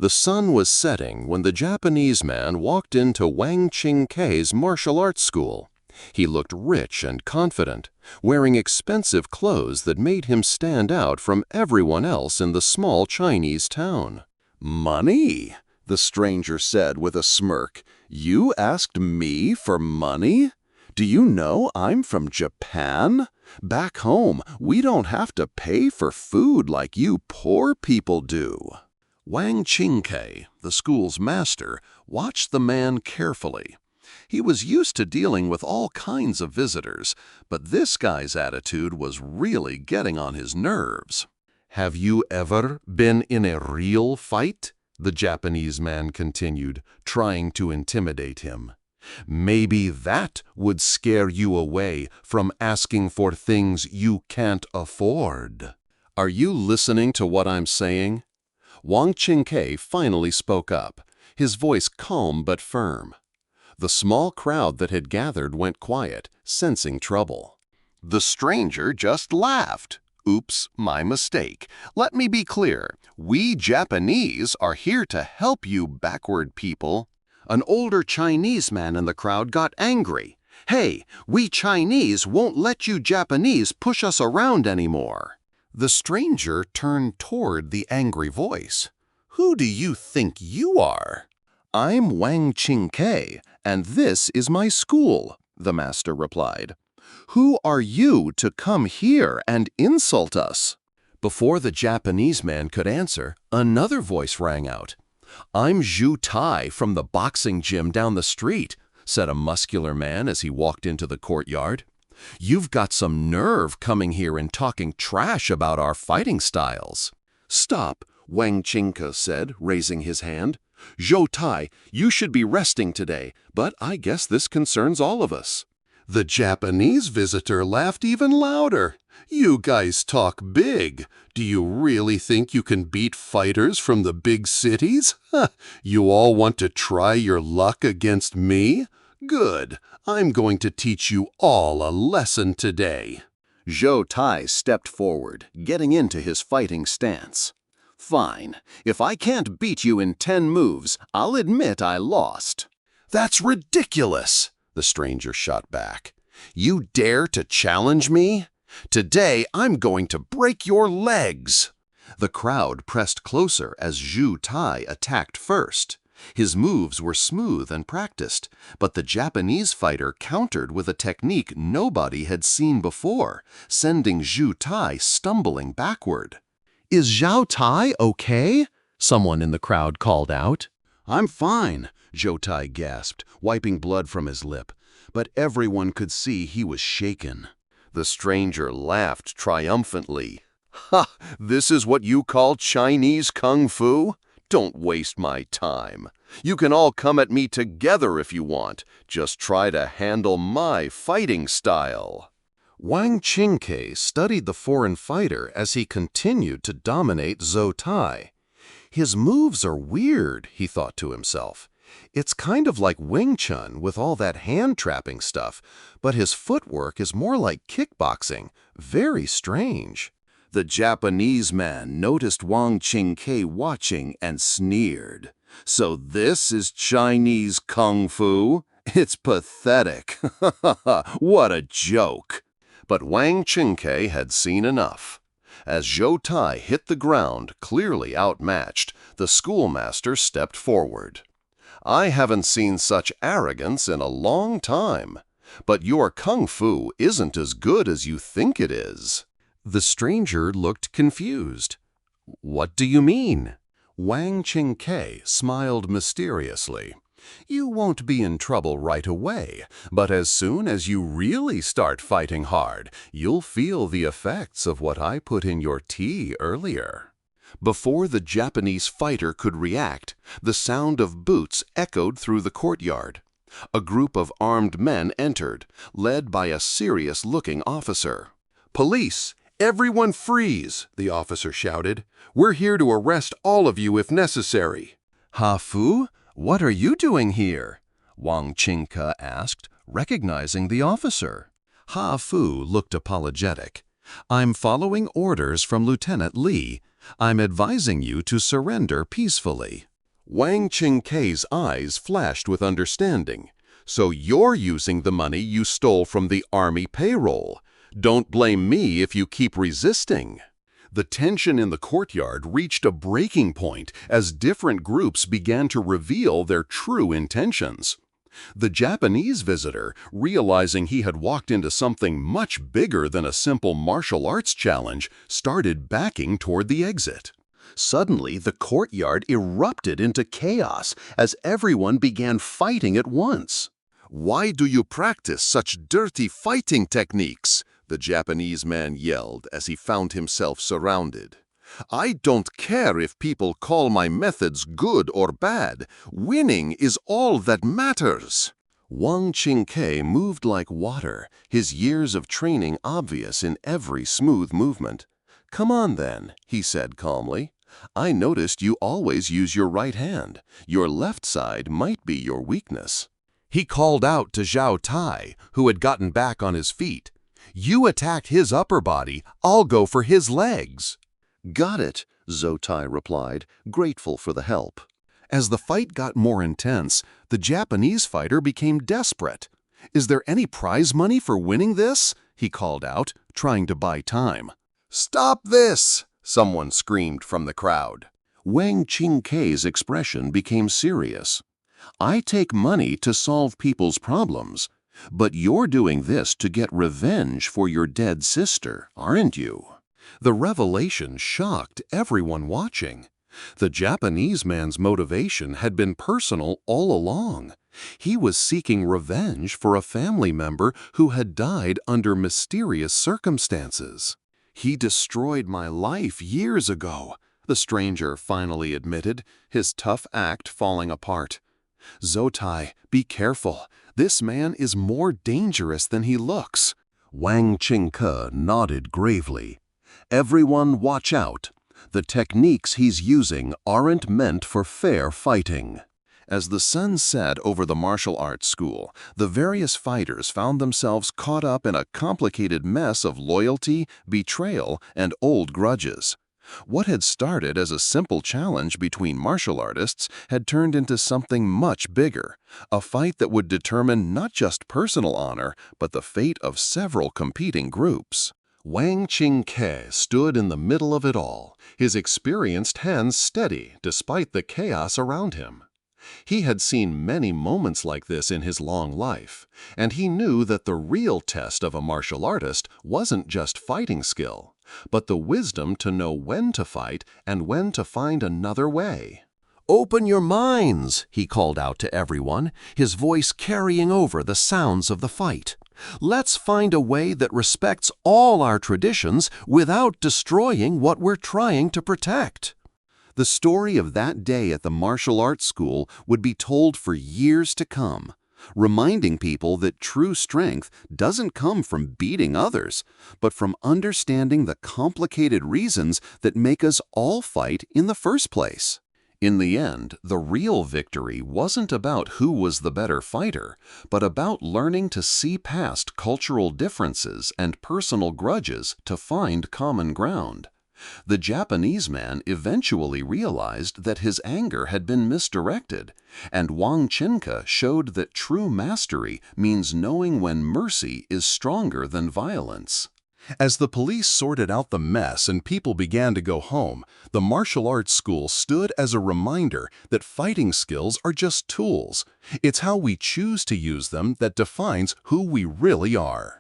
The sun was setting when the Japanese man walked into Wang Qingkei's martial arts school. He looked rich and confident, wearing expensive clothes that made him stand out from everyone else in the small Chinese town. "Money?" the stranger said with a smirk. "You asked me for money? Do you know I'm from Japan? Back home, we don't have to pay for food like you poor people do." Wang Qingkei, the school's master, watched the man carefully. He was used to dealing with all kinds of visitors, but this guy's attitude was really getting on his nerves. "Have you ever been in a real fight?" the Japanese man continued, trying to intimidate him. "Maybe that would scare you away from asking for things you can't afford." "Are you listening to what I'm saying?" Wang Qingkei finally spoke up, his voice calm but firm. The small crowd that had gathered went quiet, sensing trouble. The stranger just laughed. "Oops, my mistake. Let me be clear. We Japanese are here to help you backward people." An older Chinese man in the crowd got angry. "Hey, we Chinese won't let you Japanese push us around anymore." The stranger turned toward the angry voice. "Who do you think you are?" "I'm Wang Qingkei, and this is my school," the master replied. "Who are you to come here and insult us?" Before the Japanese man could answer, another voice rang out. "I'm Zhu Tai from the boxing gym down the street," said a muscular man as he walked into the courtyard. "You've got some nerve coming here and talking trash about our fighting styles." "Stop," Wang Qingke said, raising his hand. "Zhou Tai, you should be resting today, but I guess this concerns all of us." The Japanese visitor laughed even louder. "You guys talk big. Do you really think you can beat fighters from the big cities? You all want to try your luck against me? Good. I'm going to teach you all a lesson today." Zhou Tai stepped forward, getting into his fighting stance. "Fine. If I can't beat you in 10 moves, I'll admit I lost." "That's ridiculous," the stranger shot back. "You dare to challenge me? Today I'm going to break your legs." The crowd pressed closer as Zhu Tai attacked first. His moves were smooth and practiced, but the Japanese fighter countered with a technique nobody had seen before, sending Zhu Tai stumbling backward. "Is Zhou Tai okay?" someone in the crowd called out. "I'm fine," Zhou Tai gasped, wiping blood from his lip, but everyone could see he was shaken. The stranger laughed triumphantly. "Ha! This is what you call Chinese Kung Fu? Don't waste my time. You can all come at me together if you want. Just try to handle my fighting style." Wang Qingkei studied the foreign fighter as he continued to dominate Zhou Tai. "His moves are weird," he thought to himself. "It's kind of like Wing Chun with all that hand-trapping stuff, but his footwork is more like kickboxing. Very strange." The Japanese man noticed Wang Qingkei watching and sneered. "So this is Chinese Kung Fu? It's pathetic. What a joke." But Wang Qingkei had seen enough. As Zhou Tai hit the ground, clearly outmatched, the schoolmaster stepped forward. "I haven't seen such arrogance in a long time, but your Kung Fu isn't as good as you think it is." The stranger looked confused. "What do you mean?" Wang Qingkei smiled mysteriously. "You won't be in trouble right away, but as soon as you really start fighting hard, you'll feel the effects of what I put in your tea earlier." Before the Japanese fighter could react, the sound of boots echoed through the courtyard. A group of armed men entered, led by a serious-looking officer. "Police! Everyone freeze!" the officer shouted. "We're here to arrest all of you if necessary." "Ha Fu, what are you doing here?" Wang Qingke asked, recognizing the officer. Ha Fu looked apologetic. "I'm following orders from Lieutenant Li. I'm advising you to surrender peacefully." Wang Qingkei's eyes flashed with understanding. So you're using the money you stole from the army payroll. Don't blame me if you keep resisting. The tension in the courtyard reached a breaking point as different groups began to reveal their true intentions. The Japanese visitor, realizing he had walked into something much bigger than a simple martial arts challenge, started backing toward the exit. Suddenly, the courtyard erupted into chaos as everyone began fighting at once. "Why do you practice such dirty fighting techniques?" the Japanese man yelled as he found himself surrounded. "I don't care if people call my methods good or bad. Winning is all that matters." Wang Qingkei moved like water, his years of training obvious in every smooth movement. "Come on then," he said calmly. "I noticed you always use your right hand. Your left side might be your weakness." He called out to Zhao Tai, who had gotten back on his feet. "You attacked his upper body, I'll go for his legs." "Got it," Zhao Tai replied, grateful for the help. As the fight got more intense, the Japanese fighter became desperate. "Is there any prize money for winning this?" he called out, trying to buy time. "Stop this!" someone screamed from the crowd. Wang Qingkei's expression became serious. "I take money to solve people's problems, but you're doing this to get revenge for your dead sister, aren't you?" The revelation shocked everyone watching. The Japanese man's motivation had been personal all along. He was seeking revenge for a family member who had died under mysterious circumstances. "He destroyed my life years ago," the stranger finally admitted, his tough act falling apart. "Zhao Tai, be careful. This man is more dangerous than he looks." Wang Qingke nodded gravely. "Everyone watch out. The techniques he's using aren't meant for fair fighting." As the sun set over the martial arts school, the various fighters found themselves caught up in a complicated mess of loyalty, betrayal, and old grudges. What had started as a simple challenge between martial artists had turned into something much bigger, a fight that would determine not just personal honor, but the fate of several competing groups. Wang Qingke stood in the middle of it all, his experienced hands steady despite the chaos around him. He had seen many moments like this in his long life, and he knew that the real test of a martial artist wasn't just fighting skill, but the wisdom to know when to fight and when to find another way. "Open your minds," he called out to everyone, his voice carrying over the sounds of the fight. "Let's find a way that respects all our traditions without destroying what we're trying to protect." The story of that day at the martial arts school would be told for years to come, reminding people that true strength doesn't come from beating others, but from understanding the complicated reasons that make us all fight in the first place. In the end, the real victory wasn't about who was the better fighter, but about learning to see past cultural differences and personal grudges to find common ground. The Japanese man eventually realized that his anger had been misdirected, and Wang Qingke showed that true mastery means knowing when mercy is stronger than violence. As the police sorted out the mess and people began to go home, the martial arts school stood as a reminder that fighting skills are just tools. It's how we choose to use them that defines who we really are.